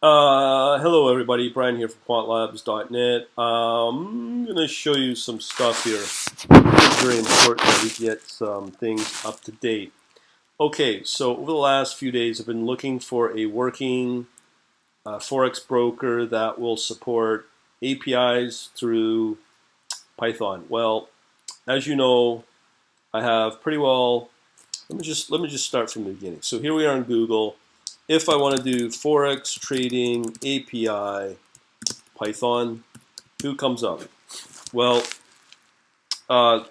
Hello everybody, Brian here from quantlabs.net. I'm going to show you some stuff here. It's very important that we get some things up to date. Okay, so over the last few days I've been looking for a working forex broker that will support APIs through Python. Well, as you know, I have pretty well. Let me just start from the beginning. So here we are on Google. If I want to do forex trading API Python, who comes up? Well, uh,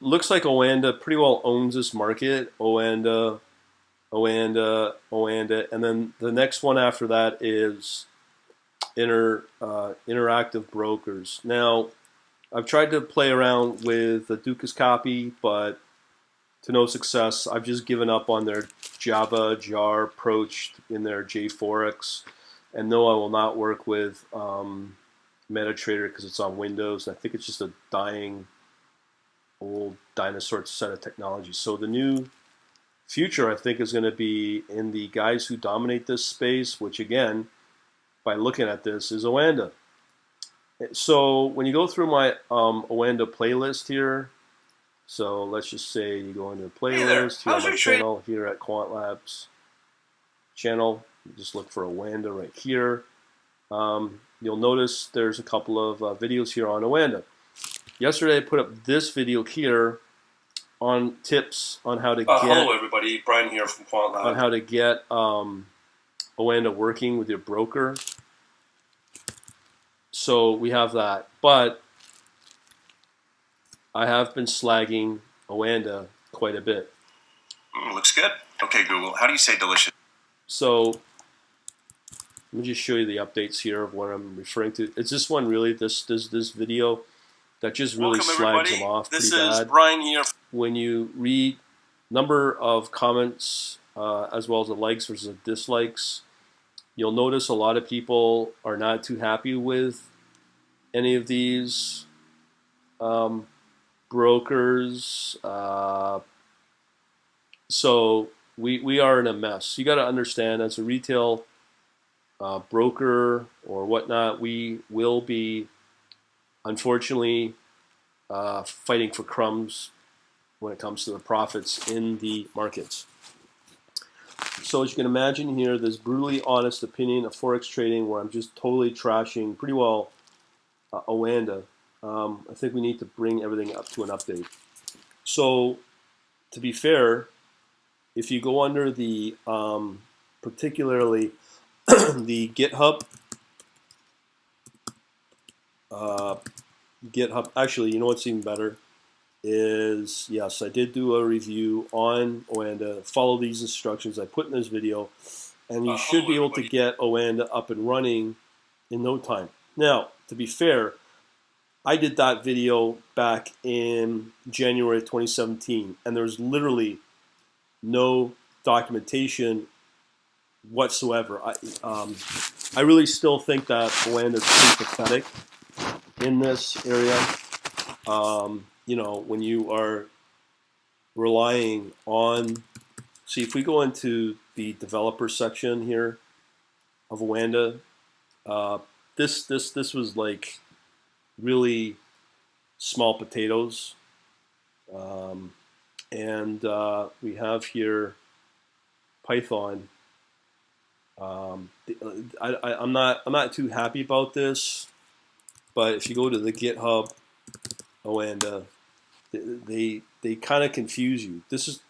looks like Oanda pretty well owns this market. Oanda, and then the next one after that is Interactive Brokers. Now, I've tried to play around with the Dukascopy, but to no success. I've just given up on their Java jar approach in their JForex, and no, I will not work with MetaTrader because it's on Windows. I think it's just a dying old dinosaur set of technology. So the new future, I think, is going to be in the guys who dominate this space, which again, by looking at this, is Oanda. So when you go through my Oanda playlist here, so let's just say you go into a playlist here on my channel here at Quant Labs channel. You just look for Oanda right here. You'll notice there's a couple of videos here on Oanda. Yesterday I put up this video here on tips on how to get. Hello everybody, Brian here from Quant Labs. On how to get Oanda working with your broker. So we have that, but I have been slagging Oanda quite a bit. Looks good. Okay, Google, how do you say delicious? So let me just show you the updates here of what I'm referring to. It's this one really, this video that just really slags them off pretty bad. This is Brian here. When you read number of comments as well as the likes versus the dislikes, you'll notice a lot of people are not too happy with any of these brokers. So we are in a mess. You got to understand, as a retail broker or whatnot, we will be, unfortunately, fighting for crumbs when it comes to the profits in the markets. So as you can imagine here, this brutally honest opinion of forex trading, where I'm just totally trashing pretty well Oanda. I think we need to bring everything up to an update. So, to be fair, if you go under the, particularly the GitHub, actually, you know what's even better is, yes, I did do a review on Oanda. Follow these instructions I put in this video, and you should be able to get Oanda up and running in no time. Now, to be fair, I did that video back in January of 2017, and there's literally no documentation whatsoever. I really still think that Oanda is pretty pathetic in this area. You know, when you are relying on, see, if we go into the developer section here of Oanda, this was like really small potatoes, and we have here Python. I'm not too happy about this, but if you go to the GitHub Oanda, they kind of confuse you. This is,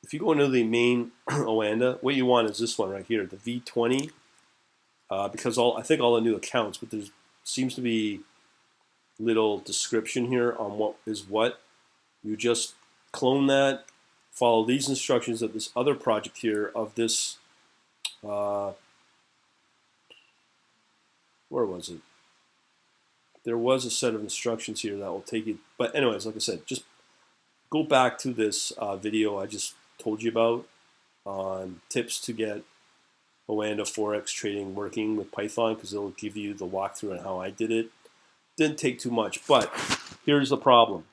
if you go into the main Oanda, what you want is this one right here, the V20, because I think all the new accounts, but there's seems to be little description here on what is what. You just clone that, follow these instructions of this other project here of this, where was it? There was a set of instructions here that will take you, but anyways, like I said, just go back to this video I just told you about on tips to get Oanda Forex trading working with Python, because it'll give you the walkthrough on how I did it. Didn't take too much, but here's the problem.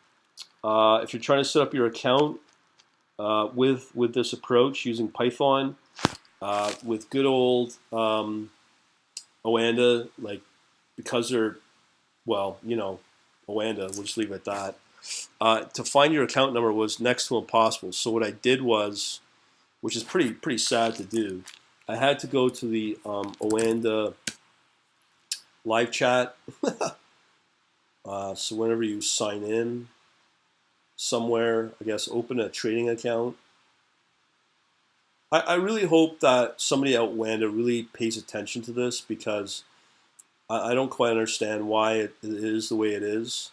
If you're trying to set up your account with this approach using Python, with good old Oanda, like because they're well, Oanda. We'll just leave it at that. To find your account number was next to impossible. So what I did was, which is pretty sad to do, I had to go to the Oanda live chat. So whenever you sign in somewhere, I guess open a trading account. I really hope that somebody at Oanda really pays attention to this because I don't quite understand why it is the way it is.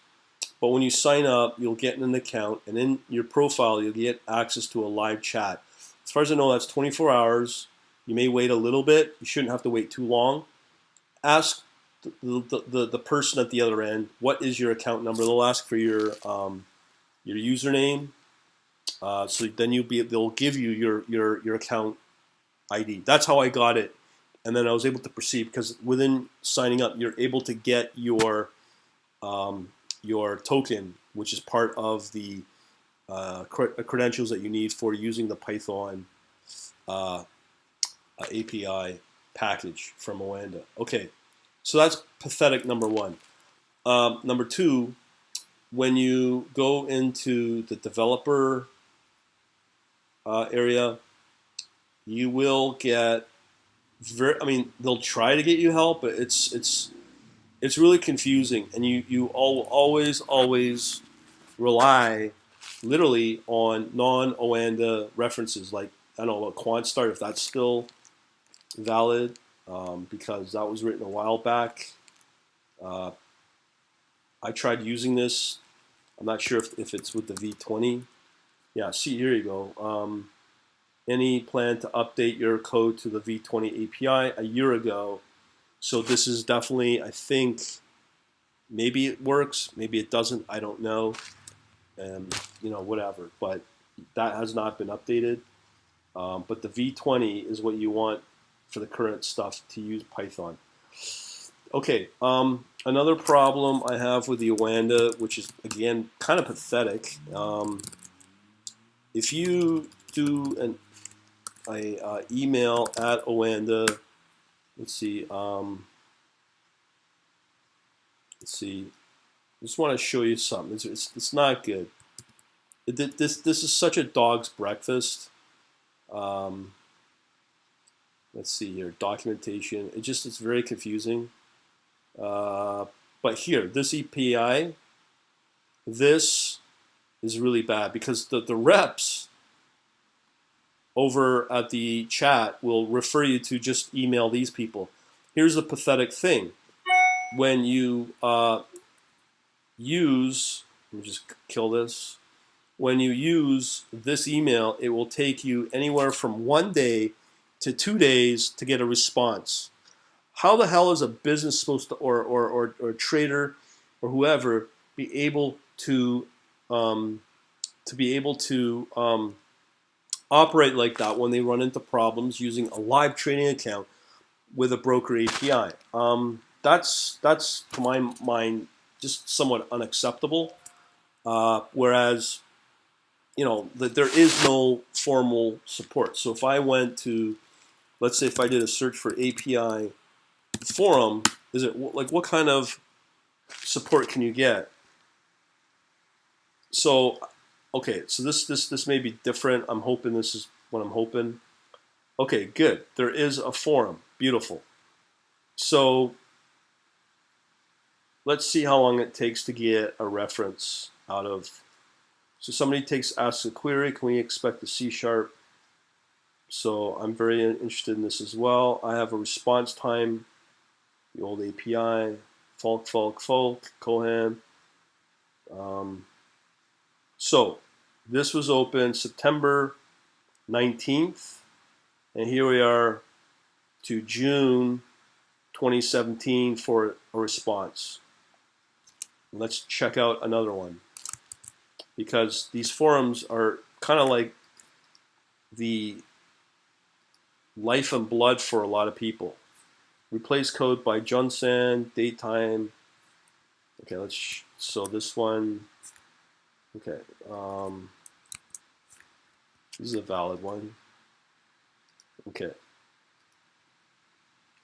But when you sign up, you'll get an account, and in your profile, you'll get access to a live chat. As far as I know, that's 24 hours. You may wait a little bit. You shouldn't have to wait too long. Ask the person at the other end, what is your account number? They'll ask for your username. So then they'll give you your account ID. That's how I got it, and then I was able to proceed because within signing up, you're able to get your token, which is part of the credentials that you need for using the Python API package from Oanda. Okay, so that's pathetic number one. Number two, when you go into the developer area, you will get they'll try to get you help, but it's really confusing, and you always rely literally on non-Oanda references, like I don't know about QuantStart, if that's still valid, because that was written a while back. I tried using this. I'm not sure if it's with the V20. Yeah, see, here you go. Any plan to update your code to the V20 API a year ago? So this is definitely, I think, maybe it works, maybe it doesn't, I don't know, and whatever. But that has not been updated. But the V20 is what you want for the current stuff to use Python. Okay, another problem I have with the Oanda, which is again kind of pathetic. If you do an email at Oanda, let's see. I just want to show you something. It's not good. This is such a dog's breakfast. Let's see here, documentation. It's very confusing. But here, this API, this is really bad because the reps over at the chat will refer you to just email these people. Here's the pathetic thing. When you use, let me just kill this. When you use this email, it will take you anywhere from 1 day to 2 days to get a response. How the hell is a business supposed to, or a trader, or whoever, be able to operate like that when they run into problems using a live trading account with a broker API? That's to my mind just somewhat unacceptable. Whereas that there is no formal support. So if I went to, let's say, if I did a search for API forum, is it like what kind of support can you get? So, okay, so this may be different. I'm hoping this is what I'm hoping. Okay, good. There is a forum. Beautiful. So let's see how long it takes to get a reference out of. So somebody asks a query. Can we expect a C#? So I'm very interested in this as well. I have a response time. The old API, Falk, Cohen. So this was open September 19th, and here we are to June 2017 for a response. Let's check out another one, because these forums are kind of like the life and blood for a lot of people. Replace code by Johnson, date time. Okay, so this one, okay, this is a valid one. Okay,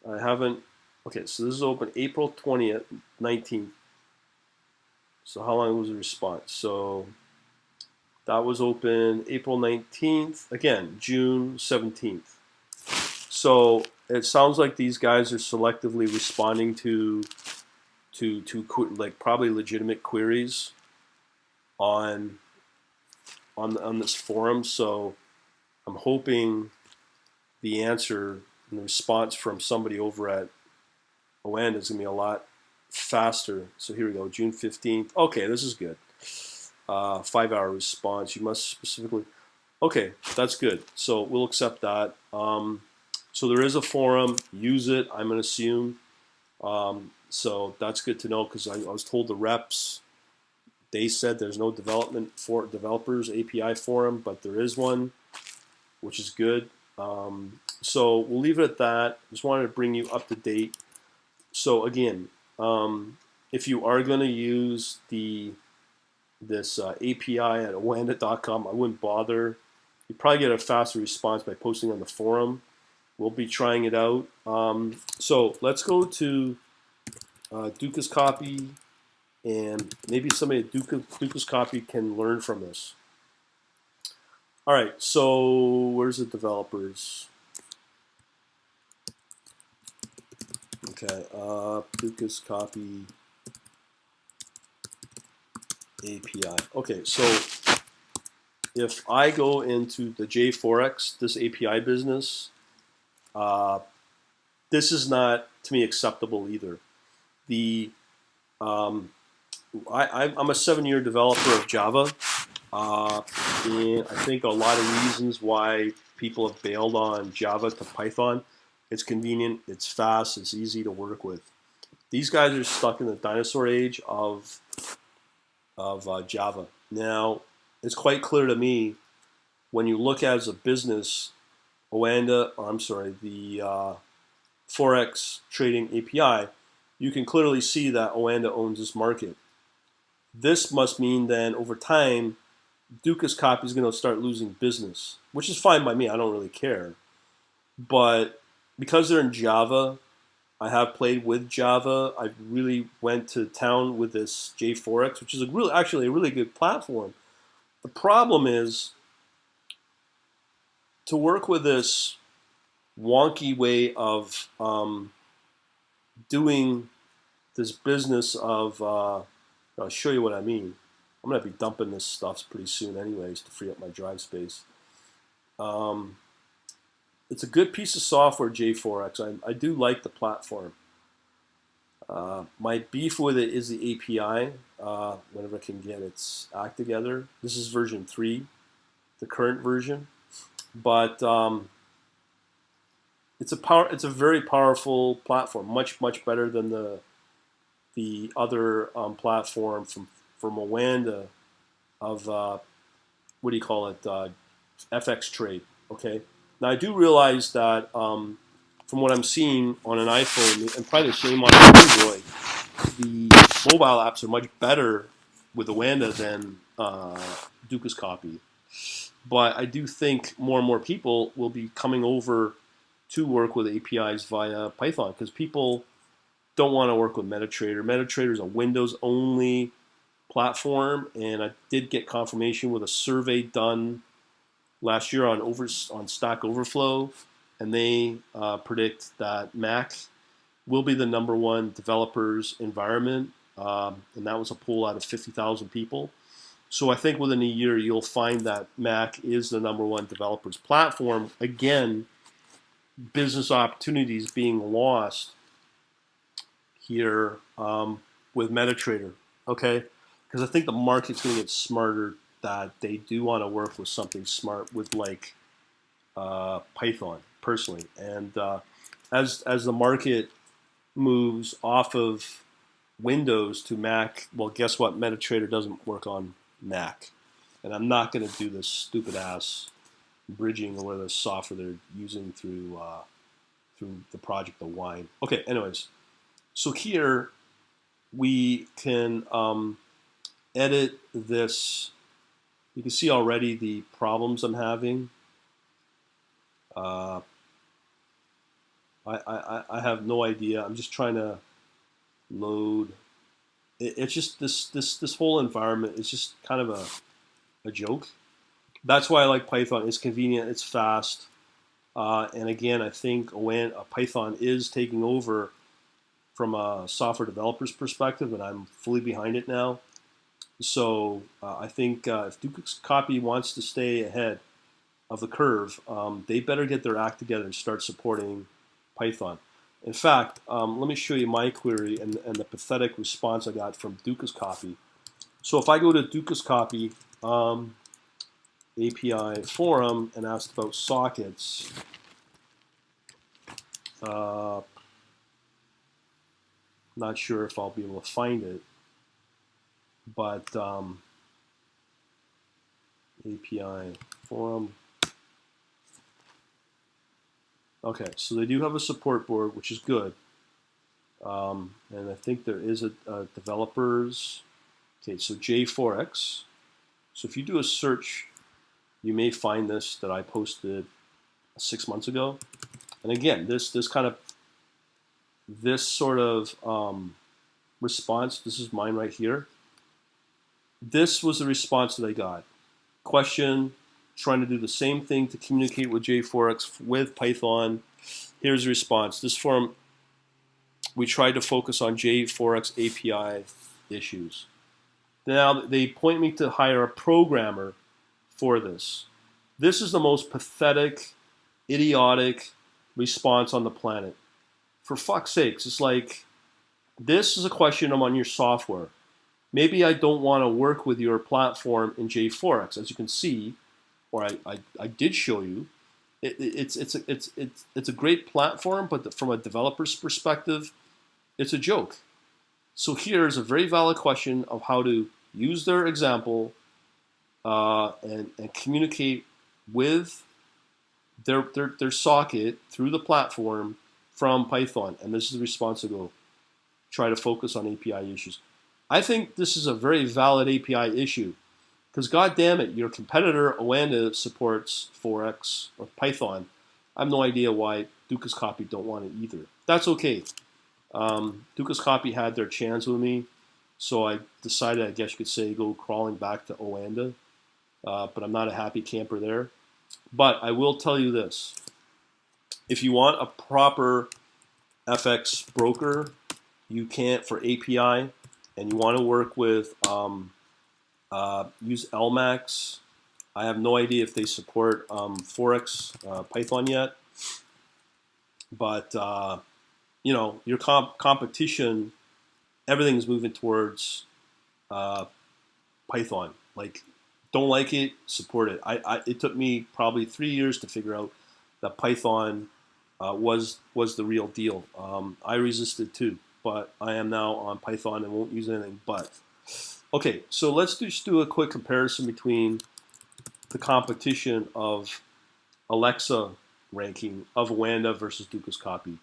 I haven't. Okay, so this is open April 20th, 19th. So how long was the response? So that was open April 19th. Again, June 17th. So it sounds like these guys are selectively responding to like probably legitimate queries on on this forum. So I'm hoping the answer and the response from somebody over at Oanda is going to be a lot faster. So here we go, June 15th. Okay, this is good. 5-hour response. You must specifically. Okay, that's good. So we'll accept that. So there is a forum. Use it, I'm going to assume. So that's good to know because I was told the reps, they said there's no development for developers API forum, but there is one, which is good. So we'll leave it at that. Just wanted to bring you up to date. So again, if you are going to use this API at Oanda.com, I wouldn't bother. You'd probably get a faster response by posting on the forum. We'll be trying it out. So let's go to Dukascopy, and maybe somebody at Dukascopy can learn from this. All right, so where's the developers? Okay, Dukascopy API. Okay, so if I go into the J4X, this API business, this is not to me acceptable either. I'm a 7-year developer of Java, and I think a lot of reasons why people have bailed on Java to Python. It's convenient, it's fast, it's easy to work with. These guys are stuck in the dinosaur age of Java. Now, it's quite clear to me when you look at as a business, the forex trading API, you can clearly see that Oanda owns this market. This must mean then over time, Dukascopy is going to start losing business, which is fine by me. I don't really care. But because they're in Java, I have played with Java. I really went to town with this J4X, which is actually a really good platform. The problem is to work with this wonky way of doing this business of. I'll show you what I mean. I'm going to be dumping this stuff pretty soon, anyways, to free up my drive space. It's a good piece of software, J4X. I do like the platform. My beef with it is the API. Whenever I can get its act together. This is version 3, the current version, but it's a very powerful platform, much better than the other platform from Oanda of what do you call it? FX trade. Okay. Now I do realize that from what I'm seeing on an iPhone and probably the same on Android, the mobile apps are much better with Oanda than Dukascopy. But I do think more and more people will be coming over to work with APIs via Python because people don't want to work with MetaTrader. MetaTrader is a Windows-only platform, and I did get confirmation with a survey done last year on Stack Overflow, and they predict that Mac will be the #1 developers environment, and that was a poll out of 50,000 people. So I think within a year you'll find that Mac is the #1 developers platform. Again, business opportunities being lost here with MetaTrader, okay? Because I think the market's going to get smarter that they do want to work with something smart with like Python personally. And as the market moves off of Windows to Mac, well, guess what? MetaTrader doesn't work on Mac. And I'm not going to do this stupid ass bridging or the software they're using through the project, the Wine. Okay, anyways. So here we can edit this. You can see already the problems I'm having. I have no idea. I'm just trying to load. It's just this whole environment is just kind of a joke. That's why I like Python. It's convenient. It's fast. And again, I think when Python is taking over from a software developer's perspective, and I'm fully behind it now. So I think if Dukascopy wants to stay ahead of the curve, they better get their act together and start supporting Python. In fact, let me show you my query and the pathetic response I got from Dukascopy. So if I go to Dukascopy API forum and asked about sockets, not sure if I'll be able to find it, but API forum. Okay, so they do have a support board, which is good. And I think there is a developers. Okay, so J4X. So if you do a search, you may find this that I posted 6 months ago. And again, this sort of response. This is mine right here. This was the response that I got. Question, trying to do the same thing to communicate with J4X with Python. Here's the response. This forum, we tried to focus on J4X API issues. Now they point me to hire a programmer for this. This is the most pathetic, idiotic response on the planet. For fuck's sakes, it's like, this is a question on your software. Maybe I don't want to work with your platform in J4X. As you can see, or I did show you, it's a great platform, but from a developer's perspective, it's a joke. So here's a very valid question of how to use their example and communicate with their socket through the platform from Python. And this is the response to go. Try to focus on API issues. I think this is a very valid API issue because, god damn it, your competitor Oanda supports forex or Python. I have no idea why Dukascopy don't want it either. That's okay. Dukascopy had their chance with me, so I decided, I guess you could say, go crawling back to Oanda. But I'm not a happy camper there. But I will tell you this. If you want a proper FX broker, you can't for API, and you want to work with, use LMAX. I have no idea if they support forex Python yet. But, you know, your competition, everything's moving towards Python. Like, don't like it, support it. It took me probably 3 years to figure out that Python was the real deal. I resisted too, but I am now on Python and won't use anything but. Okay, so let's just do a quick comparison between the competition of Alexa ranking of Oanda versus Dukascopy.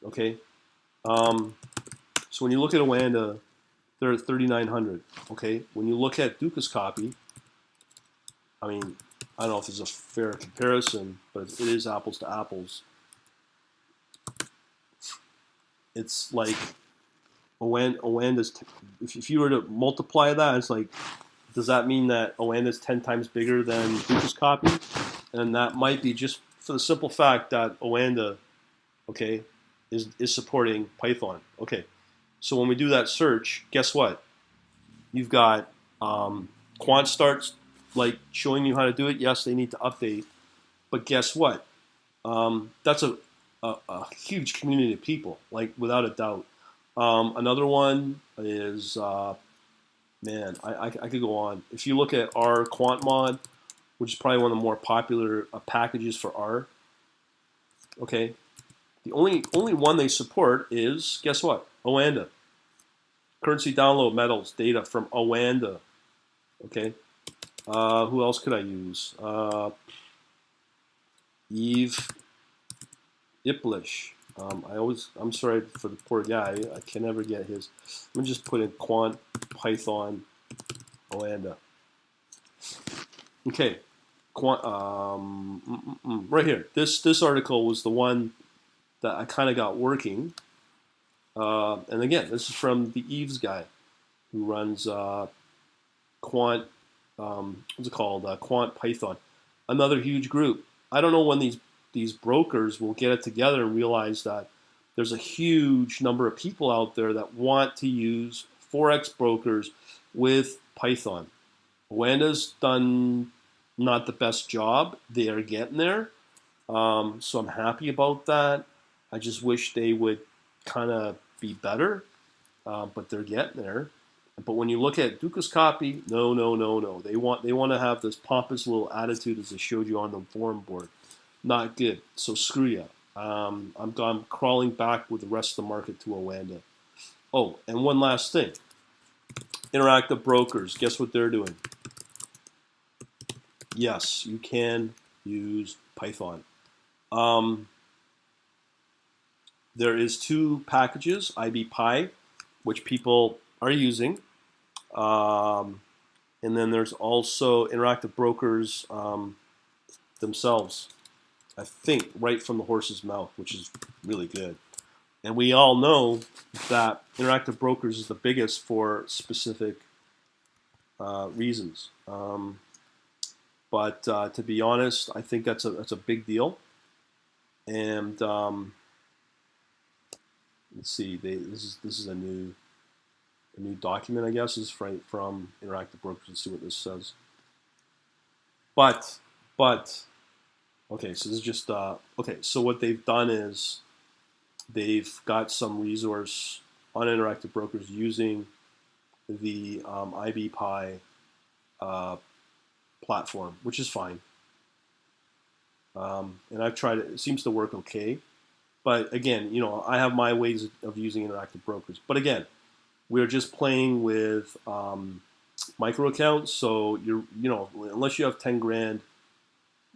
Okay, so when you look at Oanda, they're at 3,900. Okay, when you look at Dukascopy, I mean, I don't know if it's a fair comparison, but it is apples to apples. It's like Oanda's. If you were to multiply that, it's like, does that mean that Oanda's 10 times bigger than Dukascopy? And that might be just for the simple fact that Oanda, okay, is supporting Python. Okay, so when we do that search, guess what? You've got quant starts like showing you how to do it. Yes, they need to update, but guess what? That's a huge community of people, like without a doubt. Another one is, man, I could go on. If you look at R Quant Mod, which is probably one of the more popular packages for R, okay, the only one they support is, guess what? Oanda. Currency download metals data from Oanda. Okay. Who else could I use? Eve Iplish. I'm sorry for the poor guy. I can never get his. Let me just put in quant Python Oanda. Okay. Right here. This article was the one that I kind of got working. And again, this is from the Eves guy who runs Quant. What's it called? Quant Python. Another huge group. I don't know when these brokers will get it together and realize that there's a huge number of people out there that want to use forex brokers with Python. Oanda's done not the best job. They are getting there. So I'm happy about that. I just wish they would kind of be better, but they're getting there. But when you look at Dukascopy, no, no, no, no. They want to have this pompous little attitude as I showed you on the forum board. Not good. So screw you. I'm crawling back with the rest of the market to Oanda. Oh, and one last thing. Interactive brokers. Guess what they're doing? Yes, you can use Python. There is 2 packages, IBPy, which people are using. And then there's also interactive brokers themselves. I think right from the horse's mouth, which is really good. And we all know that interactive brokers is the biggest for specific reasons. But to be honest, I think that's a big deal. And let's see, this is a new document, I guess, is from interactive brokers. Let's see what this says. But okay, so this is just okay. So what they've done is they've got some resource on interactive brokers using the IBPy platform, which is fine. And I've tried it. It seems to work okay. But again, I have my ways of using interactive brokers. But again, we're just playing with micro accounts. So unless you have 10 grand,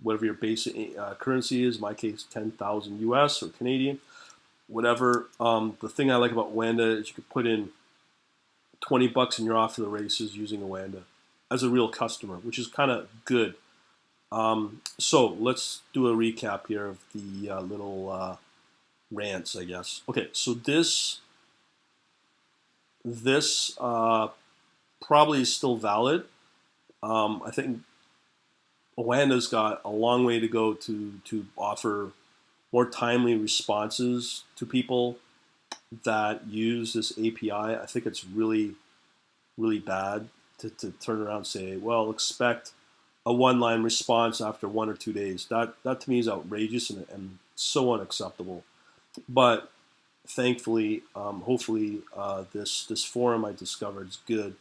whatever your basic currency is, in my case, 10,000 US or Canadian, whatever. The thing I like about Oanda is you could put in $20 and you're off to the races using Oanda as a real customer, which is kind of good. So let's do a recap here of the little rants, I guess. Okay, so this probably is still valid. I think Oanda's got a long way to go to offer more timely responses to people that use this API. I think it's really, really bad to turn around and say, well, expect a one-line response after 1 or 2 days. That to me is outrageous and so unacceptable. But thankfully, hopefully, this forum I discovered is good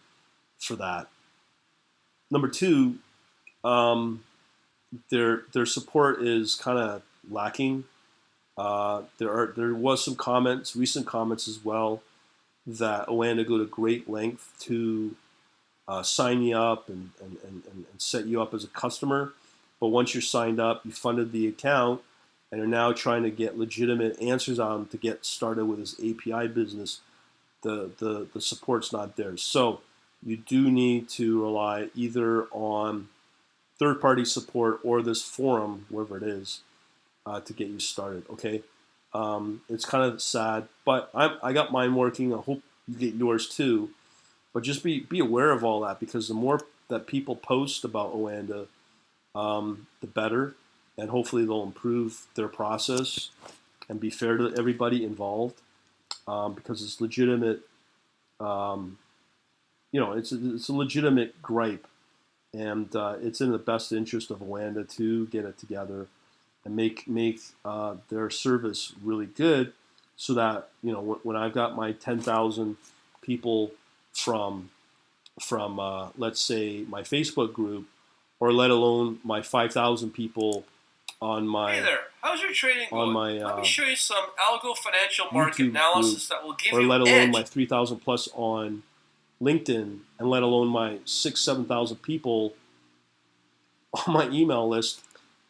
for that. Number 2, their support is kind of lacking. There was some comments, recent comments as well, that Oanda go to great length to sign you up and set you up as a customer. But once you're signed up, you funded the account, and are now trying to get legitimate answers on them to get started with this API business. The support's not there. So you do need to rely either on third-party support or this forum, wherever it is, to get you started. Okay, it's kind of sad, but I got mine working. I hope you get yours too. But just be aware of all that, because the more that people post about Oanda, the better, and hopefully they'll improve their process and be fair to everybody involved, because it's legitimate. It's a legitimate gripe, and it's in the best interest of Oanda to get it together and make their service really good, so that when I've got my 10,000 people from let's say my Facebook group, or let alone my 5,000 people on my Hey there, how's your trading on going? my Let me show you some algo financial market YouTube analysis group, that will give or you let an alone edge. my 3,000 plus on LinkedIn, and let alone my 7,000 people on my email list,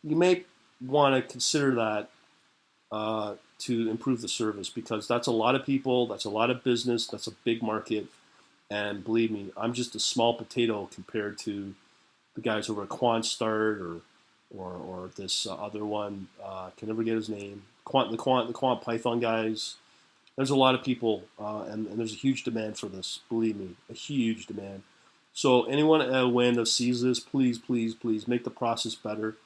you may want to consider that to improve the service, because that's a lot of people, that's a lot of business, that's a big market, and believe me, I'm just a small potato compared to the guys over at QuantStart or this other one. Can never get his name. The quant Python guys. There's a lot of people, and there's a huge demand for this. Believe me, a huge demand. So anyone at Oanda sees this, please, please, please make the process better.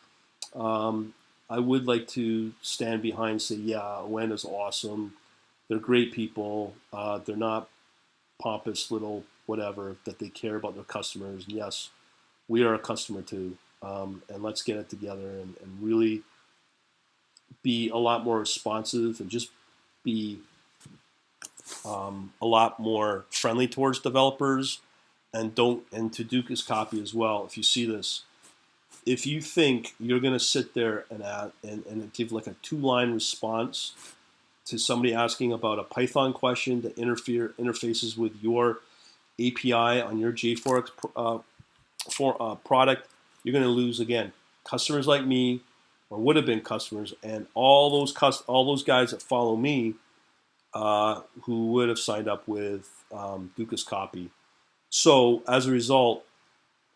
I would like to stand behind and say, yeah, Oanda's awesome. They're great people. They're not pompous little whatever, that they care about their customers. And yes, we are a customer too. And let's get it together and really be a lot more responsive and just be a lot more friendly towards developers, and to Dukascopy as well. If you see this, if you think you're going to sit there and give like a 2-line response to somebody asking about a Python question that interfaces with your API on your JForex product, you're going to lose again. Customers like me, or would have been customers, and all those guys that follow me, who would have signed up with Dukascopy. So as a result,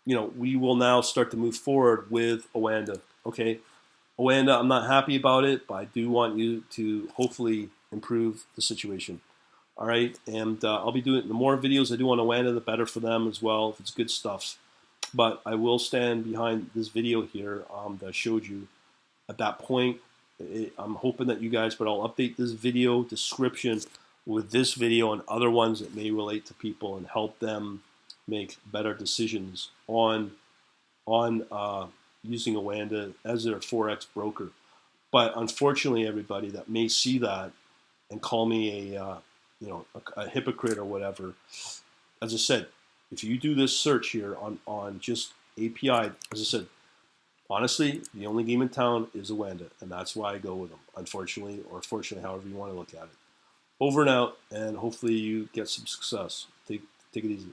we will now start to move forward with Oanda. Okay, Oanda, I'm not happy about it, but I do want you to hopefully improve the situation. All right, and I'll be doing the more videos I do on Oanda, the better for them as well, if it's good stuff. But I will stand behind this video here that I showed you. At that point, I'm hoping that you guys, but I'll update this video description with this video and other ones that may relate to people and help them make better decisions on using Oanda as their forex broker. But unfortunately, everybody that may see that and call me a hypocrite or whatever, as I said, if you do this search here on just API, as I said, honestly, the only game in town is Oanda, and that's why I go with them, unfortunately, or fortunately, however you want to look at it. Over and out, and hopefully you get some success. Take it easy.